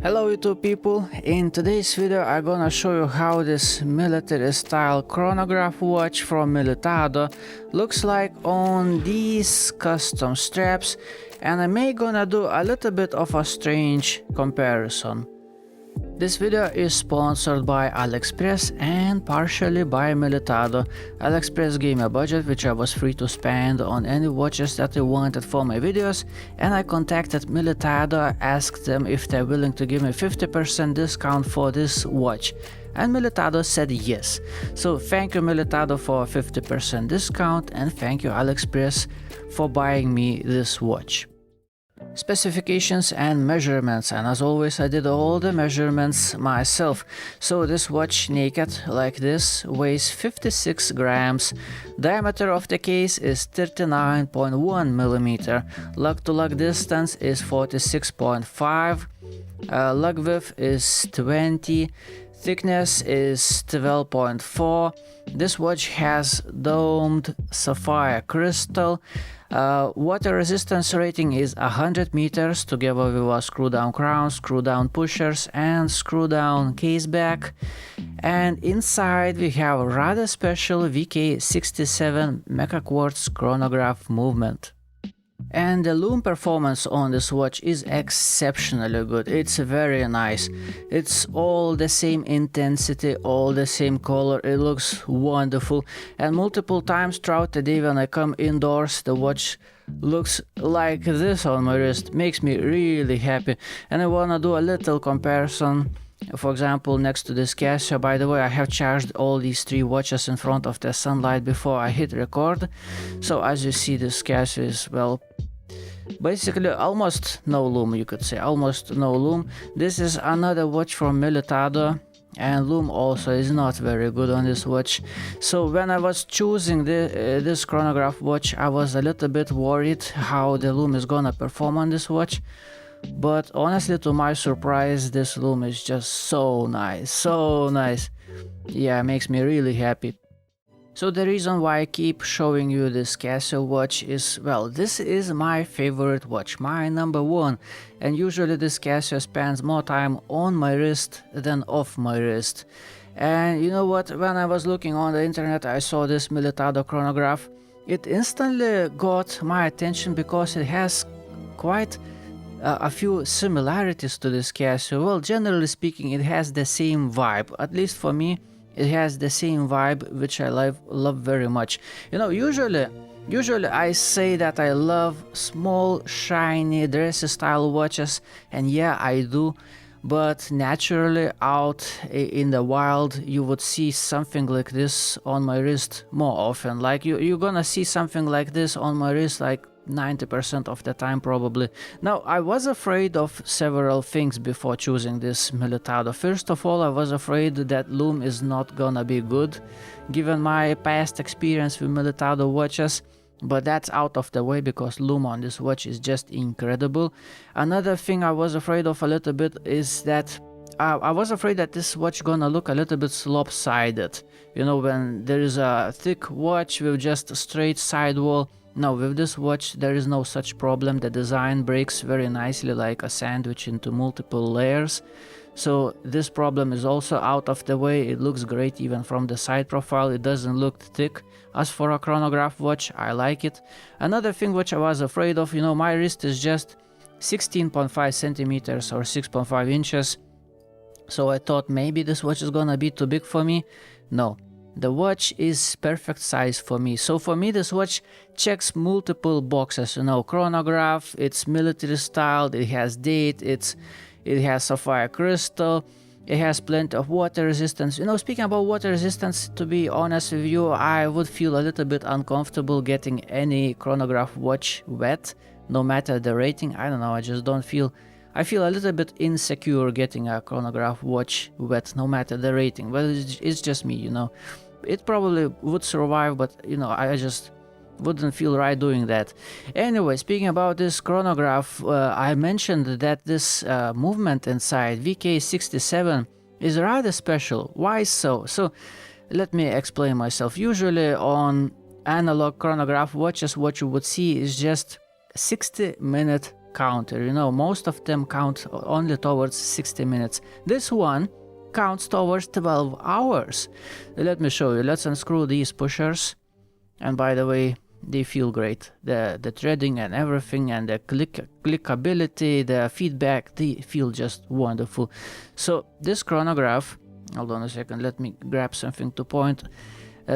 Hello YouTube people, in today's video I'm gonna show you how this military style chronograph watch from Militado looks like on these custom straps, and I may gonna do a little bit of a strange comparison. This video is sponsored by AliExpress and partially by Militado. AliExpress gave me a budget which I was free to spend on any watches that I wanted for my videos, and I contacted Militado, asked them if they're willing to give me 50% discount for this watch. And Militado said yes. So thank you Militado for a 50% discount, and thank you AliExpress for buying me this watch. Specifications and measurements, and as always I did all the measurements myself. So this watch naked like this weighs 56 grams, diameter of the case is 39.1 millimeter, lug to lug distance is 46.5, lug width is 20, thickness is 12.4. This watch has domed sapphire crystal. Water resistance rating is 100 meters together with a screw down crown, screw down pushers and screw down case back. And inside we have a rather special VK67 mecha quartz chronograph movement. And the lume performance on this watch is exceptionally good. It's very nice. It's all the same intensity, all the same color. It looks wonderful. And multiple times throughout the day when I come indoors, the watch looks like this on my wrist. Makes me really happy. And I wanna do a little comparison. For example, next to this Casio, by the way, I have charged all these three watches in front of the sunlight before I hit record. So as you see, this Casio is, well, basically almost no lume, you could say, almost no lume. This is another watch from Militado, and lume also is not very good on this watch. So when I was choosing this chronograph watch, I was a little bit worried how the lume is gonna perform on this watch. But honestly, to my surprise, this lume is just so nice, so nice. Yeah, it makes me really happy. So the reason why I keep showing you this Casio watch is, well, this is my favorite watch, my number one. And usually this Casio spends more time on my wrist than off my wrist. And you know what, when I was looking on the internet, I saw this Militado chronograph. It instantly got my attention because it has quite a few similarities to this Casio. Well, generally speaking, it has the same vibe. At least for me, it has the same vibe, which I love very much. You know, usually I say that I love small, shiny, dressy style watches, and yeah, I do. But naturally, out in the wild, you would see something like this on my wrist more often. Like you're gonna see something like this on my wrist like 90% of the time probably. Now, I was afraid of several things before choosing this Militado. First of all, I was afraid that lume is not gonna be good, given my past experience with Militado watches. But that's out of the way because lume on this watch is just incredible. Another thing I was afraid of a little bit is that I was afraid that this watch gonna look a little bit lopsided. You know, when there is a thick watch with just a straight sidewall. No, with this watch there is no such problem. The design breaks very nicely like a sandwich into multiple layers. So this problem is also out of the way. It looks great even from the side profile. It doesn't look thick. As for a chronograph watch, I like it. Another thing which I was afraid of, you know, my wrist is just 16.5 centimeters or 6.5 inches. So I thought maybe this watch is gonna be too big for me. No. The watch is perfect size for me. So for me, this watch checks multiple boxes. You know, chronograph, it's military styled, it has date, it has sapphire crystal, it has plenty of water resistance. You know, speaking about water resistance, to be honest with you, I would feel a little bit uncomfortable getting any chronograph watch wet, no matter the rating. I don't know, I just don't feel... I feel a little bit insecure getting a chronograph watch wet, no matter the rating. Well, it's just me, you know. It probably would survive, but you know, I just wouldn't feel right doing that. Anyway, speaking about this chronograph, I mentioned that this movement inside VK67 is rather special. Why so? So let me explain myself. Usually on analog chronograph watches, what you would see is just 60-minute counter. You know, most of them count only towards 60 minutes. This one counts towards 12 hours. Let me show you. Let's unscrew these pushers. And by the way, they feel great. The threading and everything, and the clickability, the feedback, they feel just wonderful. So this chronograph, hold on a second, let me grab something to point.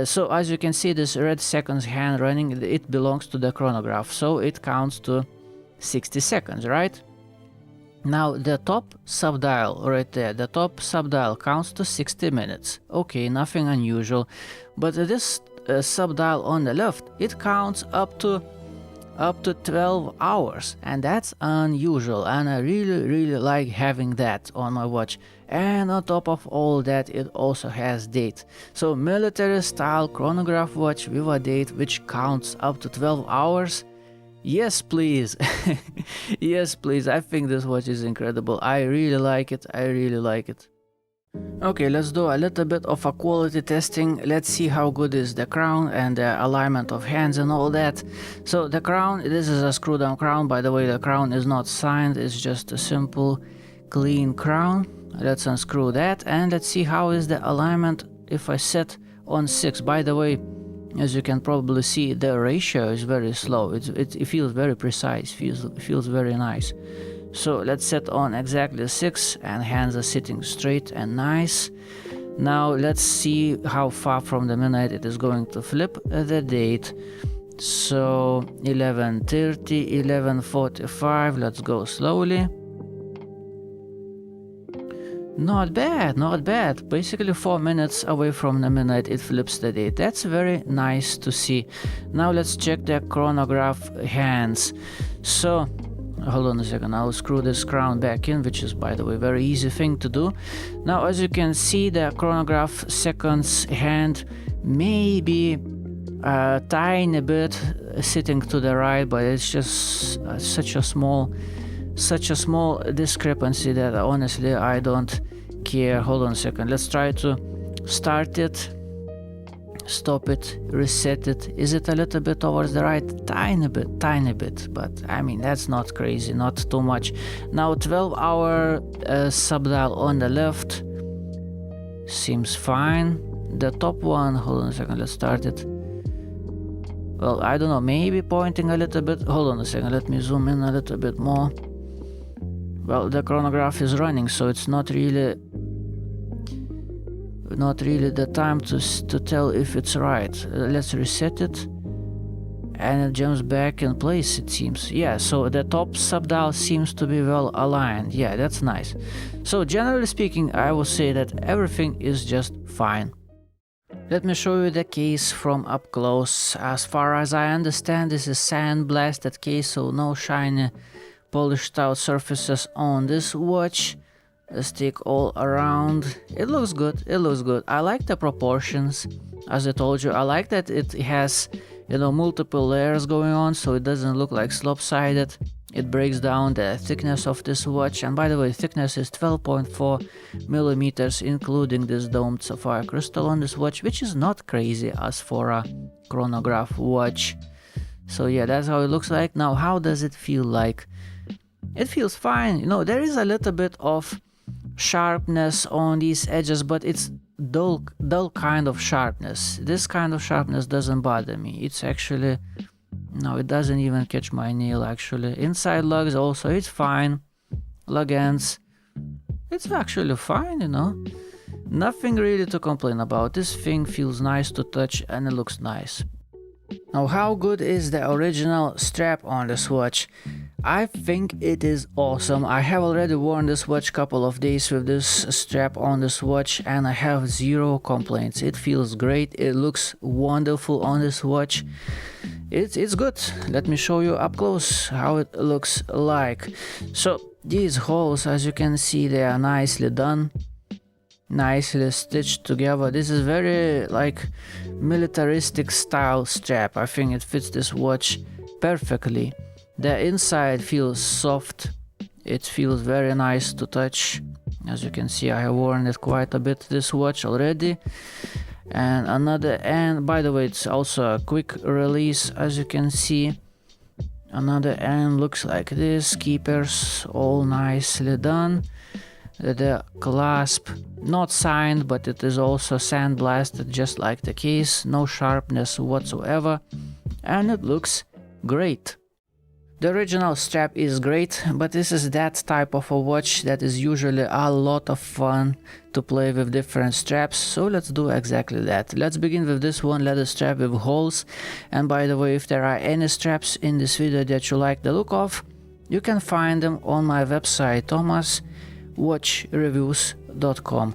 So as you can see, this red seconds hand running, it belongs to the chronograph, so it counts to 60 seconds, right? Now the top subdial right there, the top subdial counts to 60 minutes. Okay, nothing unusual, but this subdial on the left, it counts up to 12 hours, and that's unusual, and I really like having that on my watch. And on top of all that, it also has date. So military style chronograph watch with a date which counts up to 12 hours. Yes please. Yes please, I think this watch is incredible. I really like it, I really like it. Okay, let's do a little bit of a quality testing. Let's see how good is the crown and the alignment of hands and all that. So the crown, this is a screw down crown. By the way, the crown is not signed, it's just a simple clean crown. Let's unscrew that and let's see how is the alignment if I set on 6. By the way, as you can probably see, the ratio is very slow. It feels very precise, feels very nice. So let's set on exactly 6 and hands are sitting straight and nice. Now let's see how far from the minute it is going to flip the date. So 11:30, 11:45, let's go slowly. Not bad, not bad. Basically 4 minutes away from the minute it flips the date. That's very nice to see. Now let's check the chronograph hands. So hold on a second, I'll screw this crown back in, which is, by the way, very easy thing to do. Now, as you can see, the chronograph seconds hand may be a tiny bit sitting to the right, but it's just such a small discrepancy that honestly I don't care. Hold on a second, let's try to start it, stop it, reset it. Is it a little bit towards the right? Tiny bit, but I mean that's not crazy, not too much. Now 12-hour subdial on the left seems fine. The top one, hold on a second, let's start it. Well, I don't know, maybe pointing a little bit. Hold on a second, let me zoom in a little bit more. Well, the chronograph is running, so it's not really the time to tell if it's right. Let's reset it, and it jumps back in place, it seems. Yeah, so the top subdial seems to be well aligned. Yeah, that's nice. So generally speaking, I will say that everything is just fine. Let me show you the case from up close. As far as I understand, this is sandblasted case, so no shiny polished out surfaces on this watch. Let's take all around. It looks good, it looks good. I like the proportions. As I told you, I like that it has, you know, multiple layers going on, so it doesn't look like lopsided. It breaks down the thickness of this watch, and by the way, thickness is 12.4 millimeters, including this domed sapphire crystal on this watch, which is not crazy as for a chronograph watch. So yeah, that's how it looks like. Now, how does it feel like? It feels fine. You know, there is a little bit of sharpness on these edges, but it's dull kind of sharpness. This kind of sharpness doesn't bother me. It's actually, no, it doesn't even catch my nail actually. Inside lugs also, it's fine. Lug ends, it's actually fine, you know. Nothing really to complain about. This thing feels nice to touch and it looks nice. Now, how good is the original strap on this watch? I think it is awesome. I have already worn this watch couple of days with this strap on this watch and I have zero complaints. It feels great. It looks wonderful on this watch. It's good. Let me show you up close how it looks like. So these holes, as you can see, they are nicely done, nicely stitched together. This is very like militaristic style strap. I think it fits this watch perfectly. The inside feels soft. It feels very nice to touch. As you can see, I have worn it quite a bit, this watch already. And by the way, it's also a quick release, as you can see. Another end looks like this. Keepers all nicely done. The clasp not signed, but it is also sandblasted just like the case. No sharpness whatsoever, and it looks great. The original strap is great, but this is that type of a watch that is usually a lot of fun to play with different straps, so let's do exactly that. Let's begin with this one leather strap with holes. And by the way, if there are any straps in this video that you like the look of, you can find them on my website thomaswatchreviews.com.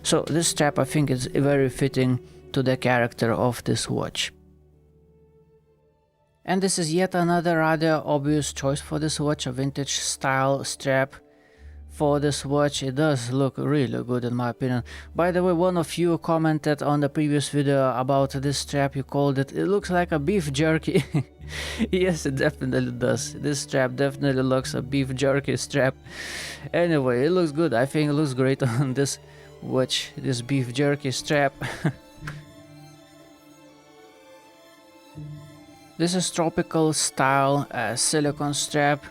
So this strap, I think, is very fitting to the character of this watch. And this is yet another rather obvious choice for this watch, a vintage style strap for this watch. It does look really good in my opinion. By the way, one of you commented on the previous video about this strap. You called it looks like a beef jerky. Yes, it definitely does. This strap definitely looks a beef jerky strap. Anyway, it looks good. I think it looks great on this watch, this beef jerky strap. This is tropical style silicone strap,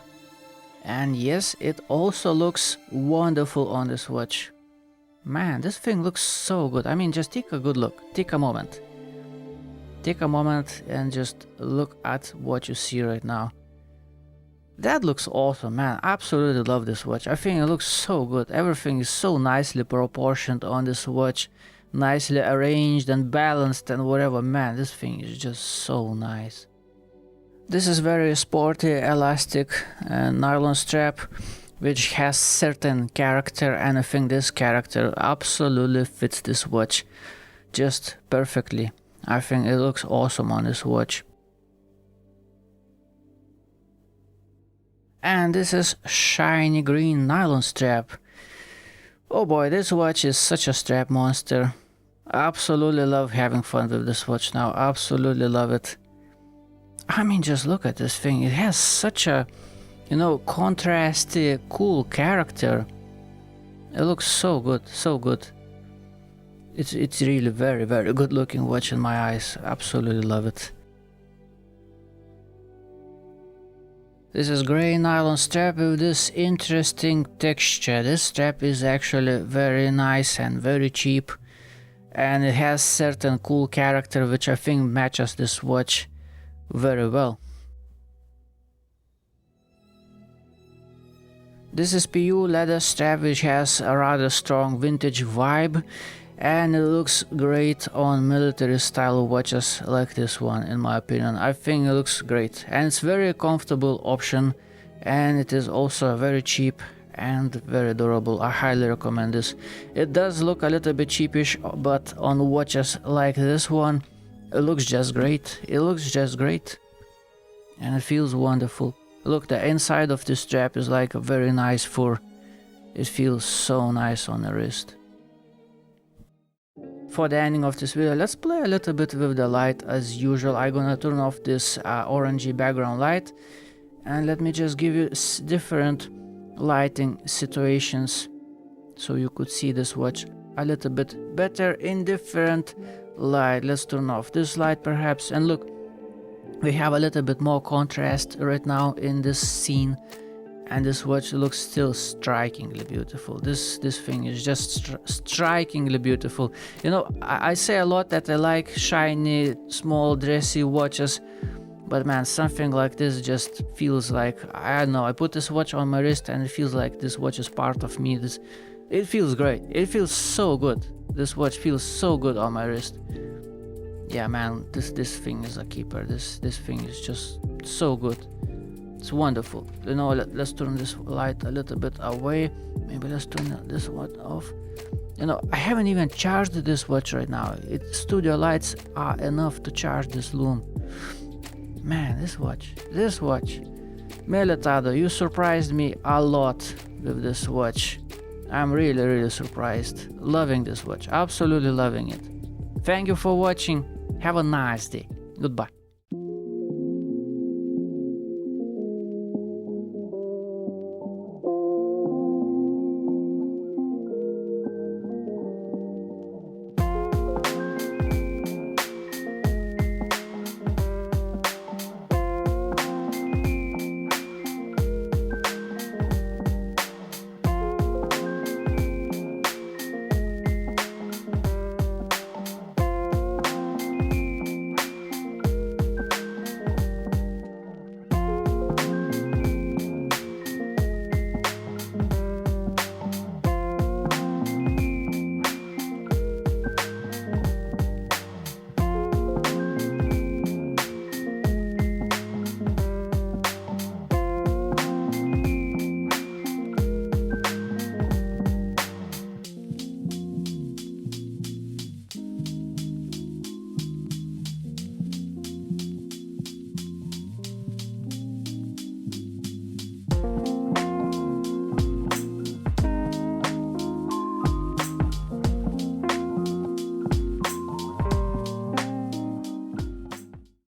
and yes, it also looks wonderful on this watch. Man, this thing looks so good. I mean, just take a good look. Take a moment and just look at what you see right now. That looks awesome, man. Absolutely love this watch. I think it looks so good. Everything is so nicely proportioned on this watch, nicely arranged and balanced and whatever. Man, this thing is just so nice. This is very sporty, elastic nylon strap, which has certain character, and I think this character absolutely fits this watch just perfectly. I think it looks awesome on this watch. And this is shiny green nylon strap. Oh boy, this watch is such a strap monster. Absolutely love having fun with this watch now. Absolutely love it. I mean, just look at this thing. It has such a, you know, contrasty, cool character. It looks so good, so good. It's really very, very good looking watch in my eyes. Absolutely love it. This is gray nylon strap with this interesting texture. This strap is actually very nice and very cheap, and it has certain cool character which I think matches this watch very well. This is PU leather strap which has a rather strong vintage vibe, and it looks great on military style watches like this one in my opinion. I think it looks great, and it's very comfortable option, and it is also very cheap and very durable. I highly recommend this. It does look a little bit cheapish, but on watches like this one, it looks just great. It looks just great. And it feels wonderful. Look, the inside of this strap is like a very nice fur. It feels so nice on the wrist. For the ending of this video, let's play a little bit with the light as usual. I'm gonna turn off this orangey background light. And let me just give you different lighting situations so you could see this watch a little bit better in different light. Let's turn off this light perhaps, and look, we have a little bit more contrast right now in this scene, and this watch looks still strikingly beautiful. This thing is just strikingly beautiful. You know, I say a lot that I like shiny, small, dressy watches, but man, something like this just feels like, I don't know, I put this watch on my wrist and it feels like this watch is part of me. It feels great. It feels so good. This watch feels so good on my wrist. Yeah, man, this thing is a keeper. This thing is just so good. It's wonderful. You know, let's turn this light a little bit away. Maybe let's turn this one off. You know, I haven't even charged this watch right now. Studio lights are enough to charge this Lume. Man, this watch. Militado, you surprised me a lot with this watch. I'm really, really surprised. Loving this watch. Absolutely loving it. Thank you for watching. Have a nice day. Goodbye.